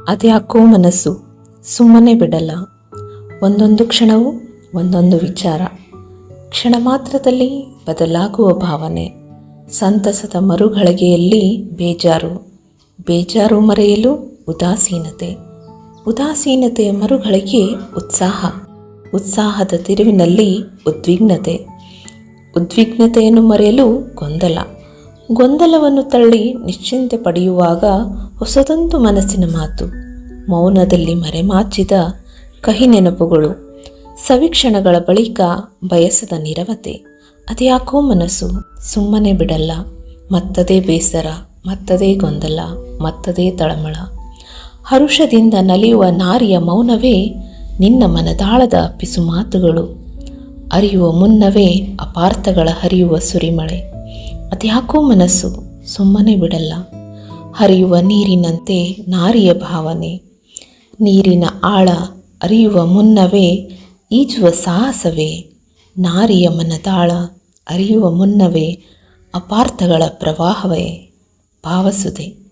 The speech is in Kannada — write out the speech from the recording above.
ಅದ್ಯಾಕೋ ಮನಸ್ಸು ಸುಮ್ಮನೆ ಬಿಡಲ್ಲ. ಒಂದೊಂದು ಕ್ಷಣವೂ ಒಂದೊಂದು ವಿಚಾರ, ಕ್ಷಣ ಮಾತ್ರದಲ್ಲಿ ಬದಲಾಗುವ ಭಾವನೆ. ಸಂತಸದ ಮರುಗಳಿಗೆಯಲ್ಲಿ ಬೇಜಾರು, ಬೇಜಾರು ಮರೆಯಲು ಉದಾಸೀನತೆ, ಉದಾಸೀನತೆಯ ಮರುಗಳಿಗೆ ಉತ್ಸಾಹ, ಉತ್ಸಾಹದ ತಿರುವಿನಲ್ಲಿ ಉದ್ವಿಗ್ನತೆ, ಉದ್ವಿಗ್ನತೆಯನ್ನು ಮರೆಯಲು ಗೊಂದಲ, ಗೊಂದಲವನ್ನು ತಳ್ಳಿ ನಿಶ್ಚಿಂತೆ ಪಡೆಯುವಾಗ ಹೊಸದೊಂದು ಮನಸ್ಸಿನ ಮಾತು, ಮೌನದಲ್ಲಿ ಮರೆಮಾಚಿದ ಕಹಿ ನೆನಪುಗಳು, ಸವಿಕ್ಷಣಗಳ ಬಳಿಕ ಬಯಸದ ನಿರವತೆ. ಅದ್ಯಾಕೋ ಮನಸ್ಸು ಸುಮ್ಮನೆ ಬಿಡಲ್ಲ. ಮತ್ತದೇ ಬೇಸರ, ಮತ್ತದೇ ಗೊಂದಲ, ಮತ್ತದೇ ತಳಮಳ. ಹರುಷದಿಂದ ನಲಿಯುವ ನಾರಿಯ ಮೌನವೇ ನಿನ್ನ ಮನದಾಳದ ಪಿಸು ಮಾತುಗಳು. ಅರಿಯುವ ಮುನ್ನವೇ ಅಪಾರ್ಥಗಳ ಹರಿಯುವ ಸುರಿಮಳೆ. ಅದ್ಯಾಕೋ ಮನಸ್ಸು ಸುಮ್ಮನೆ ಬಿಡಲ್ಲ. ಹರಿಯುವ ನೀರಿನಂತೆ ನಾರಿಯ ಭಾವನೆ, ನೀರಿನ ಆಳ ಅರಿಯುವ ಮುನ್ನವೇ ಈಜುವ ಸಾಹಸವೇ. ನಾರಿಯ ಮನದಾಳ ಅರಿಯುವ ಮುನ್ನವೇ ಅಪಾರ್ಥಗಳ ಪ್ರವಾಹವೇ ಭಾವಸುದೆ.